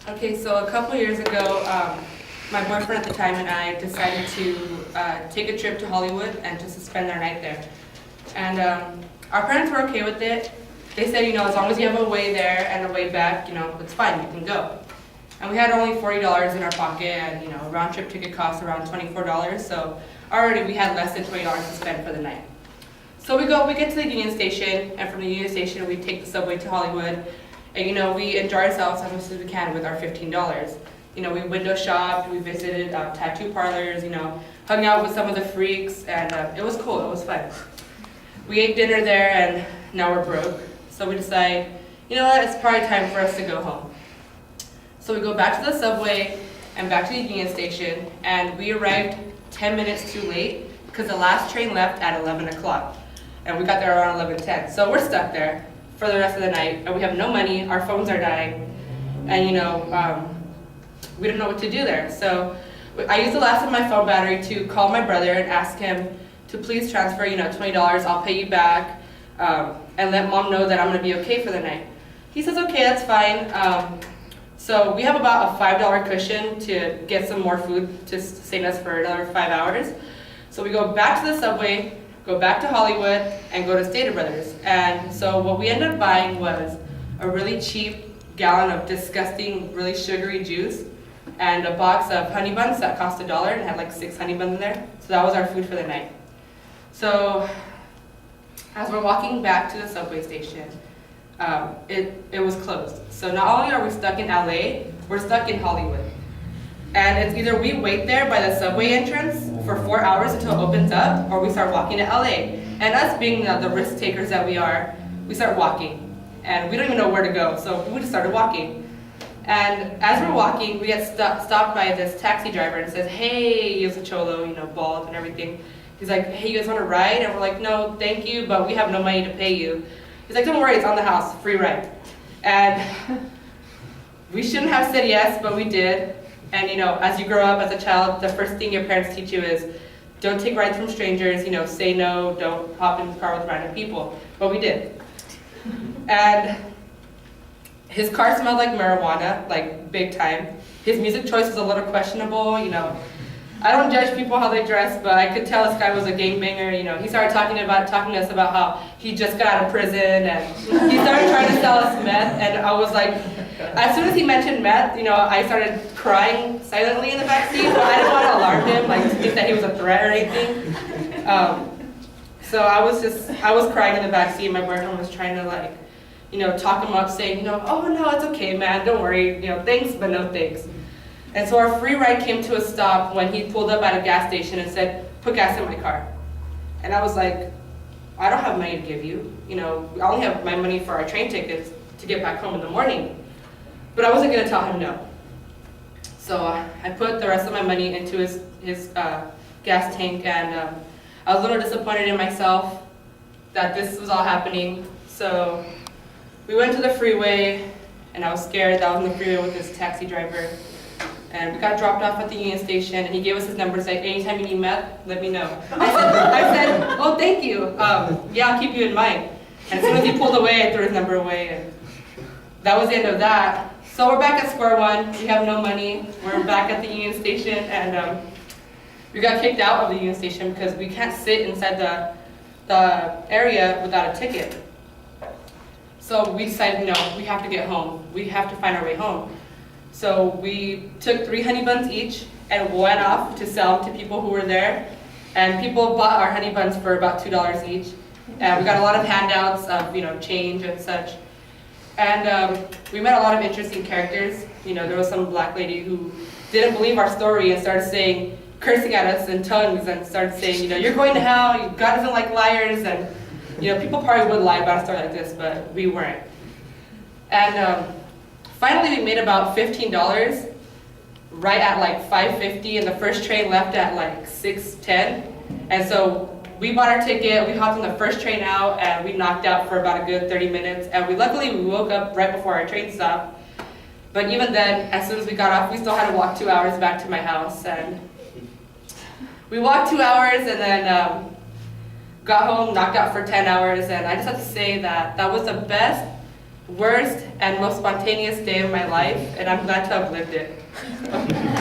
Okay, so a couple years ago, my boyfriend at the time and I decided to take a trip to Hollywood and just to spend our night there. And our parents were okay with it. They said, as long as you have a way there and a way back, it's fine, you can go. And we had only $40 in our pocket, and a round trip ticket cost around $24. So already we had less than $20 to spend for the night. So we get to the Union Station, and from the Union Station we take the subway to Hollywood. And we enjoy ourselves as much as we can with our $15. We window shopped, we visited tattoo parlors, hung out with some of the freaks, and it was cool, it was fun. We ate dinner there, and now we're broke. So we decide, it's probably time for us to go home. So we go back to the subway and back to the Union Station, and we arrived 10 minutes too late because the last train left at 11 o'clock. And we got there around 11:10. So we're stuck there for the rest of the night, and we have no money, our phones are dying, and we don't know what to do there. So I used the last of my phone battery to call my brother and ask him to please transfer, $20, I'll pay you back, and let mom know that I'm gonna be okay for the night. He says, okay, that's fine. So we have about a $5 cushion to get some more food to sustain us for another 5 hours. So we go back to the subway, go back to Hollywood, and go to Stater Brothers. And so what we ended up buying was a really cheap gallon of disgusting, really sugary juice, and a box of honey buns that cost $1 and had like 6 honey buns in there. So that was our food for the night. So as we're walking back to the subway station, it was closed. So not only are we stuck in LA, we're stuck in Hollywood. And it's either we wait there by the subway entrance for 4 hours until it opens up, or we start walking to LA. And us being the risk takers that we are, we start walking. And we don't even know where to go, so we just started walking. And as we're walking, we get stopped by this taxi driver and says, hey, he's a cholo, bald and everything. He's like, hey, you guys want a ride? And we're like, no, thank you, but we have no money to pay you. He's like, don't worry, it's on the house, free ride. And we shouldn't have said yes, but we did. And as you grow up as a child, the first thing your parents teach you is don't take rides from strangers, say no, don't hop in the car with random people. But we did. And his car smelled like marijuana, like big time. His music choice was a little questionable, I don't judge people how they dress, but I could tell this guy was a gangbanger. He started talking to us about how he just got out of prison, and he started trying to sell us meth, and I was like, as soon as he mentioned meth, I started crying silently in the backseat, but I didn't want to alarm him, to think that he was a threat or anything. So I was crying in the backseat, and my boyfriend was trying to talk him up, saying, oh no, it's okay, man, don't worry, thanks, but no thanks. And so our free ride came to a stop when he pulled up at a gas station and said, put gas in my car. And I was like, I don't have money to give you. I only have my money for our train tickets to get back home in the morning. But I wasn't gonna tell him no. So I put the rest of my money into his gas tank, and I was a little disappointed in myself that this was all happening. So we went to the freeway, and I was scared that I was on the freeway with this taxi driver. And we got dropped off at the Union Station, and he gave us his number, saying, anytime you need meth, let me know. I said, oh, thank you. Yeah, I'll keep you in mind. And as soon as he pulled away, I threw his number away, and that was the end of that. So we're back at square one. We have no money. We're back at the Union Station, and we got kicked out of the Union Station because we can't sit inside the area without a ticket. So we decided, we have to get home. We have to find our way home. So we took 3 honey buns each and went off to sell them to people who were there. And people bought our honey buns for about $2 each. And we got a lot of handouts of change and such. And we met a lot of interesting characters. There was some black lady who didn't believe our story and started cursing at us in tongues, and started saying, you're going to hell, God doesn't like liars. And people probably would lie about a story like this, but we weren't. And finally, we made about $15 right at 5:50, and the first train left at 6:10. And so we bought our ticket, we hopped on the first train out, and we knocked out for about a good 30 minutes. And luckily we woke up right before our train stopped. But even then, as soon as we got off, we still had to walk 2 hours back to my house. And we walked 2 hours, and then got home, knocked out for 10 hours. And I just have to say that that was the best worst and most spontaneous day of my life, and I'm glad to have lived it.